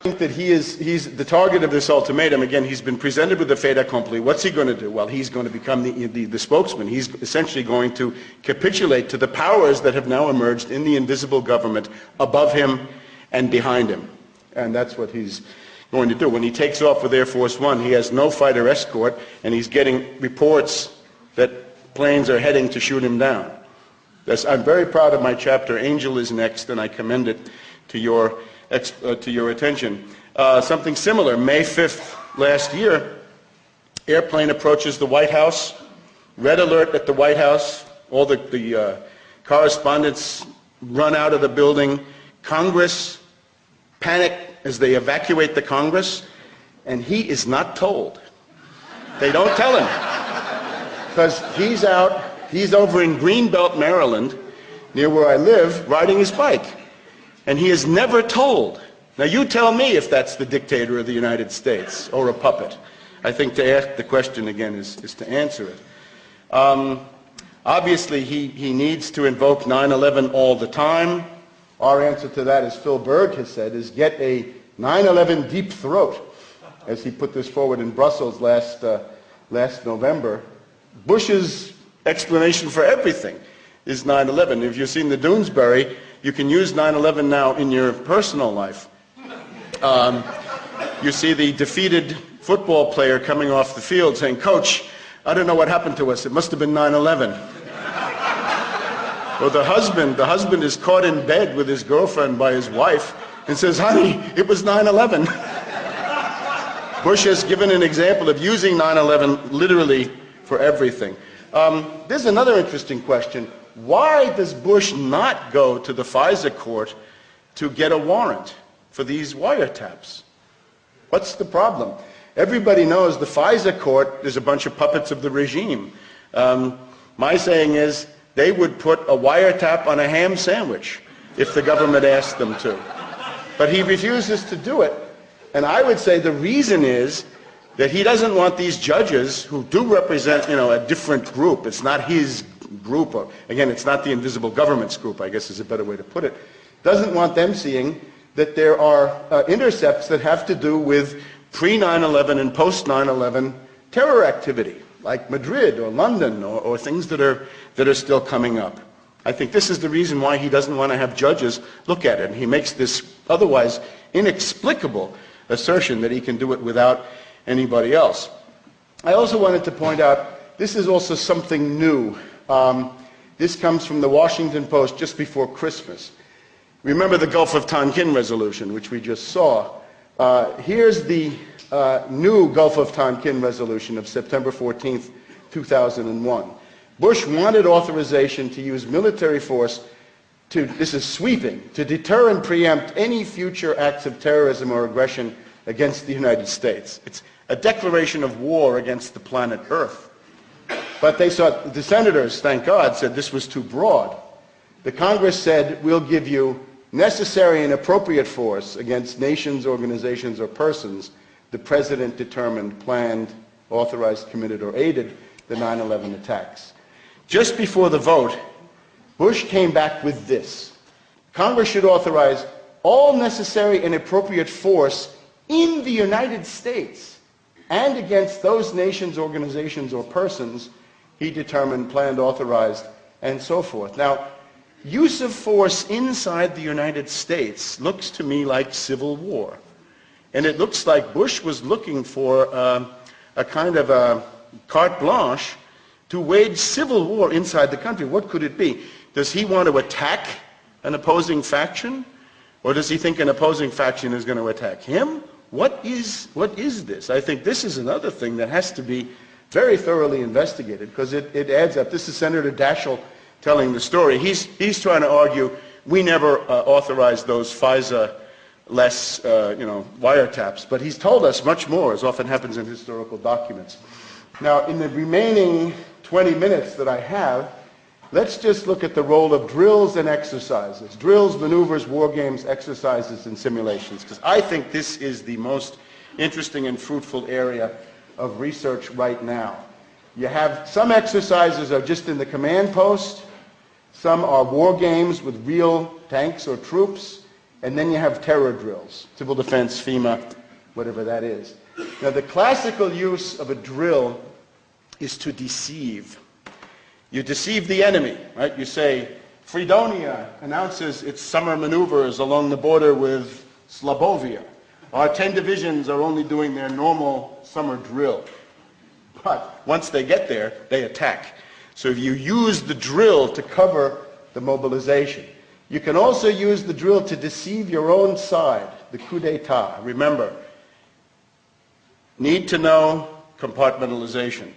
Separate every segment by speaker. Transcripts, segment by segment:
Speaker 1: think that he's the target of this ultimatum. Again, he's been presented with a fait accompli. What's he going to do? Well, he's going to become the spokesman. He's essentially going to capitulate to the powers that have now emerged in the invisible government above him and behind him. And that's what he's going to do. When he takes off with Air Force One, he has no fighter escort, and he's getting reports that planes are heading to shoot him down. I'm very proud of my chapter, Angel is Next, and I commend it to your attention. Something similar, May 5th last year, airplane approaches the White House, red alert at the White House, all the correspondents run out of the building, Congress panic as they evacuate the Congress, and he is not told. They don't tell him, because he's over in Greenbelt, Maryland, near where I live, riding his bike. And he is never told. Now you tell me if that's the dictator of the United States or a puppet. I think to ask the question again is to answer it. Obviously he needs to invoke 9/11 all the time. Our answer to that, as Phil Berg has said, is get a 9/11 deep throat, as he put this forward in Brussels last November. Bush's explanation for everything is 9/11. If you've seen the Doonesbury, you can use 9/11 now in your personal life. You see the defeated football player coming off the field saying, "Coach, I don't know what happened to us. It must have been 9/11. Or the husband is caught in bed with his girlfriend by his wife and says, "Honey, it was 9/11. Bush has given an example of using 9/11 literally for everything. There's another interesting question. Why does Bush not go to the FISA court to get a warrant for these wiretaps? What's the problem? Everybody knows the FISA court is a bunch of puppets of the regime. My saying is they would put a wiretap on a ham sandwich if the government asked them to. But he refuses to do it. And I would say the reason is that he doesn't want these judges, who do represent, a different group. It's not his group, or again, it's not the invisible government's group, I guess is a better way to put it. Doesn't want them seeing that there are intercepts that have to do with pre-9/11 and post-9/11 terror activity, like Madrid or London or things that are still coming up. I think this is the reason why he doesn't want to have judges look at it. And he makes this otherwise inexplicable assertion that he can do it without anybody else. I also wanted to point out, this is also something new. This comes from the Washington Post just before Christmas. Remember the Gulf of Tonkin resolution, which we just saw. Here's the new Gulf of Tonkin resolution of September 14th, 2001. Bush wanted authorization to use military force this is sweeping, to deter and preempt any future acts of terrorism or aggression against the United States. It's a declaration of war against the planet Earth. But the senators, thank God, said this was too broad. The Congress said, we'll give you necessary and appropriate force against nations, organizations, or persons the president determined, planned, authorized, committed, or aided the 9/11 attacks. Just before the vote, Bush came back with this. Congress should authorize all necessary and appropriate force in the United States and against those nations, organizations, or persons he determined, planned, authorized, and so forth. Now, use of force inside the United States looks to me like civil war. And it looks like Bush was looking for a kind of a carte blanche to wage civil war inside the country. What could it be? Does he want to attack an opposing faction? Or does he think an opposing faction is going to attack him? What is this? I think this is another thing that has to be very thoroughly investigated, because it adds up. This is Senator Daschle telling the story. He's trying to argue we never authorized those FISA-less wiretaps, but he's told us much more, as often happens in historical documents. Now, in the remaining 20 minutes that I have, let's just look at the role of drills and exercises. Drills, maneuvers, war games, exercises, and simulations, because I think this is the most interesting and fruitful area of research right now. You have some exercises are just in the command post. Some are war games with real tanks or troops. and then you have terror drills, civil defense, FEMA, whatever that is. Now, the classical use of a drill is to deceive. You deceive the enemy, right? You say, Fredonia announces its summer maneuvers along the border with Slobovia. Our 10 divisions are only doing their normal summer drill. But once they get there, they attack. So if you use the drill to cover the mobilization. You can also use the drill to deceive your own side, the coup d'etat. Remember, need to know compartmentalization.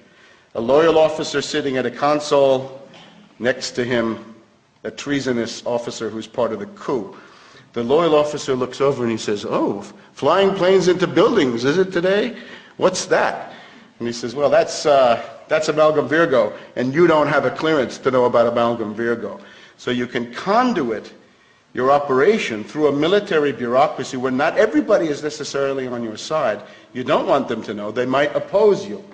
Speaker 1: A loyal officer sitting at a console, next to him, a treasonous officer who's part of the coup. The loyal officer looks over and he says, "Oh, flying planes into buildings, is it today? What's that?" And he says, "Well, that's amalgam Virgo, and you don't have a clearance to know about amalgam Virgo." So you can conduit your operation through a military bureaucracy where not everybody is necessarily on your side. You don't want them to know. They might oppose you.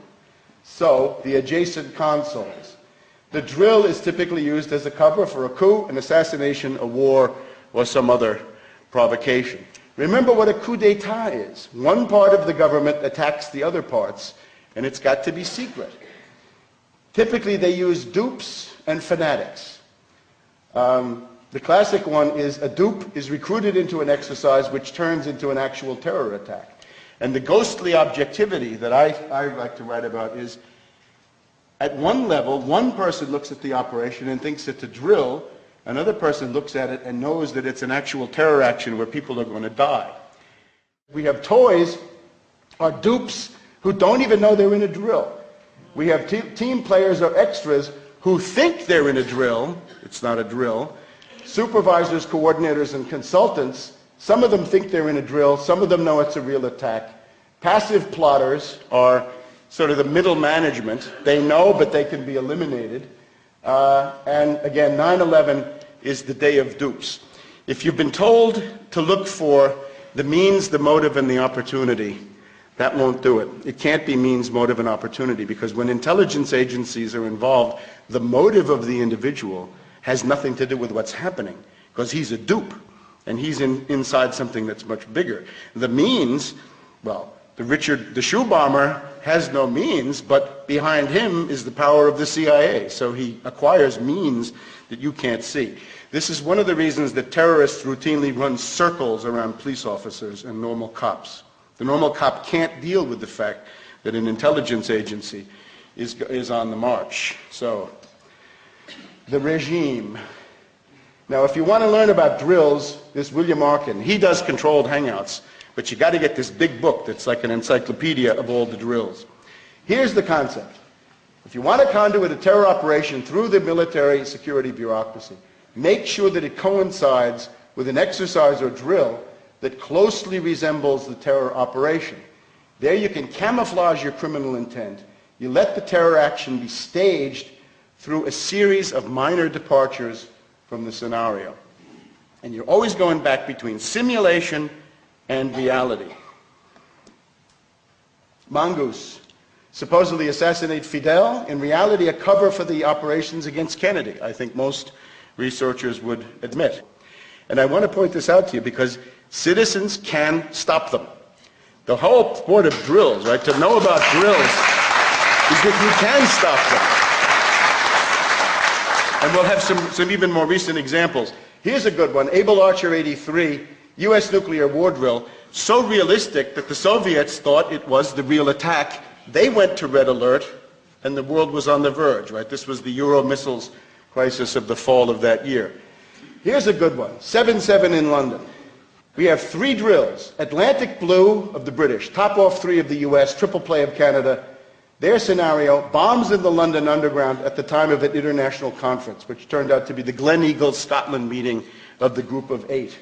Speaker 1: So the adjacent consoles. The drill is typically used as a cover for a coup, an assassination, a war, or some other provocation. Remember what a coup d'etat is. One part of the government attacks the other parts, and it's got to be secret. Typically they use dupes and fanatics. The classic one is a dupe is recruited into an exercise which turns into an actual terror attack. And the ghostly objectivity that I like to write about is, at one level, one person looks at the operation and thinks it's a drill, another person looks at it and knows that it's an actual terror action where people are going to die. We have toys or dupes who don't even know they're in a drill. We have team players or extras who think they're in a drill. It's not a drill. Supervisors, coordinators, and consultants, some of them think they're in a drill, some of them know it's a real attack. Passive plotters are sort of the middle management. They know, but they can be eliminated. And again, 9/11 is the day of dupes. If you've been told to look for the means, the motive, and the opportunity, that won't do it. It can't be means, motive, and opportunity, because when intelligence agencies are involved, the motive of the individual has nothing to do with what's happening, because he's a dupe, and he's inside something that's much bigger. The means, well, the shoe bomber has no means, but behind him is the power of the CIA, so he acquires means that you can't see. This is one of the reasons that terrorists routinely run circles around police officers and normal cops. The normal cop can't deal with the fact that an intelligence agency is on the march. So, the regime. Now, if you want to learn about drills, this William Arkin, he does controlled hangouts, but you got to get this big book that's like an encyclopedia of all the drills. Here's the concept. If you want to conduit a terror operation through the military security bureaucracy, make sure that it coincides with an exercise or drill that closely resembles the terror operation. There you can camouflage your criminal intent. You let the terror action be staged through a series of minor departures from the scenario. And you're always going back between simulation and reality. Mongoose. Supposedly assassinate Fidel. In reality, a cover for the operations against Kennedy. I think most researchers would admit. And I want to point this out to you because citizens can stop them. The whole sport of drills, right, to know about drills is that you can stop them. And we'll have some even more recent examples. Here's a good one. Able Archer 83, U.S. nuclear war drill, so realistic that the Soviets thought it was the real attack. They went to red alert, and the world was on the verge, right? This was the Euro missiles crisis of the fall of that year. Here's a good one. 7/7 in London. We have 3 drills. Atlantic Blue of the British, Top Off 3 of the US, Triple Play of Canada. Their scenario, bombs in the London Underground at the time of an international conference, which turned out to be the Gleneagles Scotland meeting of the Group of 8.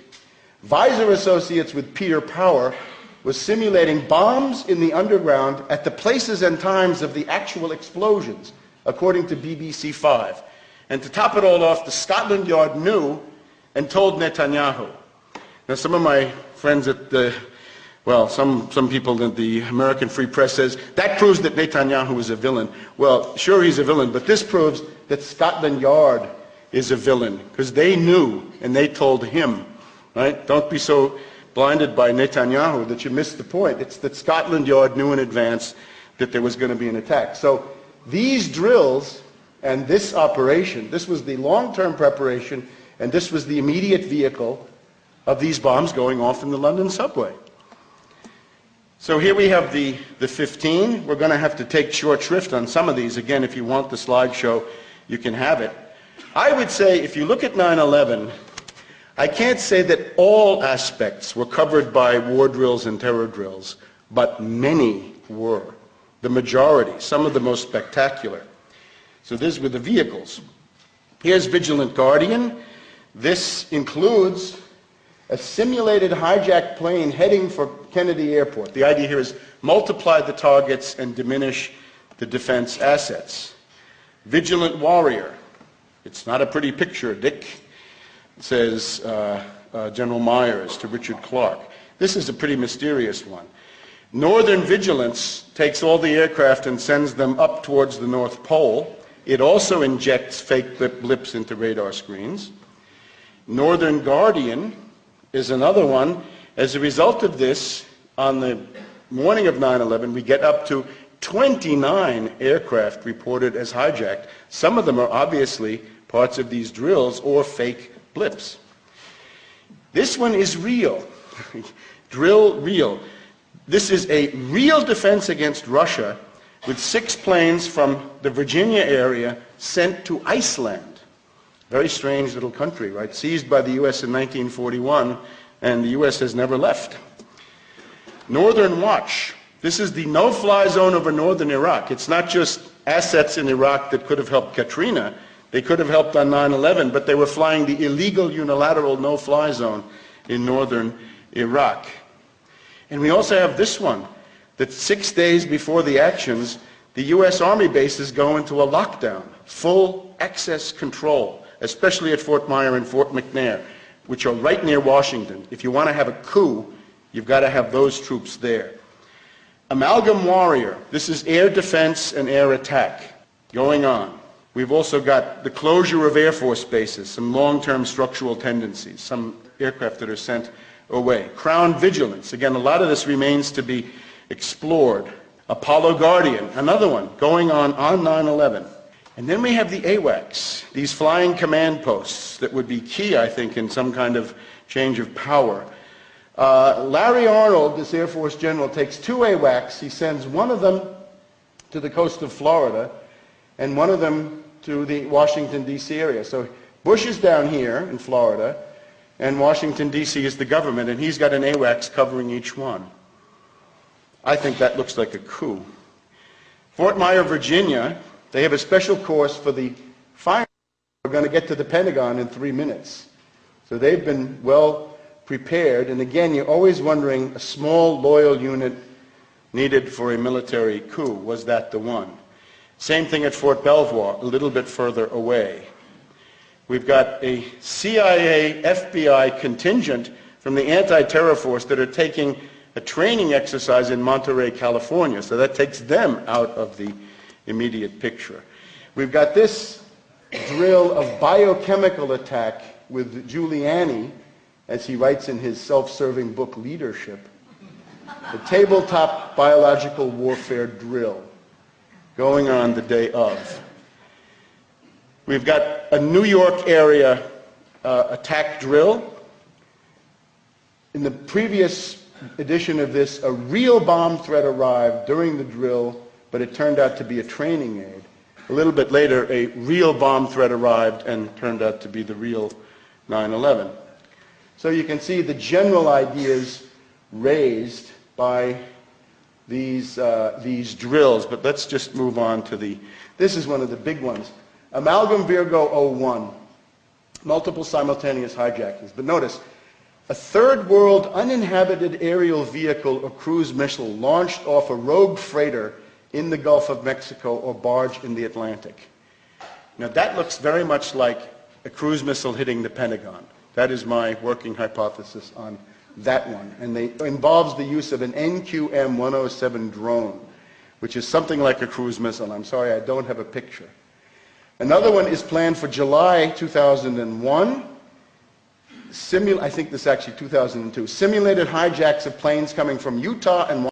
Speaker 1: Visor Associates with Peter Power was simulating bombs in the underground at the places and times of the actual explosions, according to BBC 5. And to top it all off, the Scotland Yard knew and told Netanyahu. Now, some of my friends at the, well, some people in the American Free Press says, that proves that Netanyahu is a villain. Well, sure, he's a villain, but this proves that Scotland Yard is a villain, because they knew and they told him right? Don't be so blinded by Netanyahu that you miss the point. It's that Scotland Yard knew in advance that there was going to be an attack. So these drills and this operation, this was the long-term preparation, and this was the immediate vehicle of these bombs going off in the London subway. So here we have the 15. We're going to have to take short shrift on some of these. Again, if you want the slideshow, you can have it. I would say, if you look at 9/11, I can't say that all aspects were covered by war drills and terror drills, but many were. The majority, some of the most spectacular. So these were the vehicles. Here's Vigilant Guardian. This includes a simulated hijacked plane heading for Kennedy Airport. The idea here is multiply the targets and diminish the defense assets. Vigilant Warrior. It's not a pretty picture, Dick, says General Myers to Richard Clark. This is a pretty mysterious one. Northern Vigilance takes all the aircraft and sends them up towards the North Pole. It also injects fake blips into radar screens. Northern Guardian is another one. As a result of this, on the morning of 9/11, we get up to 29 aircraft reported as hijacked. Some of them are obviously parts of these drills or fake blips. This one is real. Drill real. This is a real defense against Russia with 6 planes from the Virginia area sent to Iceland. Very strange little country, right? Seized by the U.S. in 1941, and the U.S. has never left. Northern Watch. This is the no-fly zone over northern Iraq. It's not just assets in Iraq that could have helped Katrina. They could have helped on 9/11, but they were flying the illegal unilateral no-fly zone in northern Iraq. And we also have this one, that 6 days before the actions, the U.S. Army bases go into a lockdown, full access control, especially at Fort Myer and Fort McNair, which are right near Washington. If you want to have a coup, you've got to have those troops there. Amalgam Warrior. This is air defense and air attack going on. We've also got the closure of Air Force bases, some long-term structural tendencies, some aircraft that are sent away. Crown Vigilance. Again, a lot of this remains to be explored. Apollo Guardian, another one, going on 9/11. And then we have the AWACS, these flying command posts that would be key, I think, in some kind of change of power. Larry Arnold, this Air Force general, takes 2 AWACS. He sends one of them to the coast of Florida and one of them to the Washington, D.C. area. So Bush is down here in Florida, and Washington, D.C. is the government, and he's got an AWACS covering each one. I think that looks like a coup. Fort Myer, Virginia, they have a special course for the fire. We're going to get to the Pentagon in 3 minutes. So they've been well prepared, and again, you're always wondering, a small, loyal unit needed for a military coup, was that the one? Same thing at Fort Belvoir, a little bit further away. We've got a CIA, FBI contingent from the anti-terror force that are taking a training exercise in Monterey, California, so that takes them out of the immediate picture. We've got this drill of biochemical attack with Giuliani, as he writes in his self-serving book, Leadership, the tabletop biological warfare drill going on the day of. We've got a New York area attack drill. In the previous edition of this, a real bomb threat arrived during the drill, but it turned out to be a training aid. A little bit later, a real bomb threat arrived and turned out to be the real 9/11. So you can see the general ideas raised by these drills, but let's just move on to this is one of the big ones. Amalgam Virgo 01, multiple simultaneous hijackings. But notice, a third world uninhabited aerial vehicle or cruise missile launched off a rogue freighter in the Gulf of Mexico or barge in the Atlantic. Now that looks very much like a cruise missile hitting the Pentagon. That is my working hypothesis on that one. And it involves the use of an NQM-107 drone, which is something like a cruise missile. I'm sorry, I don't have a picture. Another one is planned for July 2001. I think this is actually 2002, simulated hijacks of planes coming from Utah and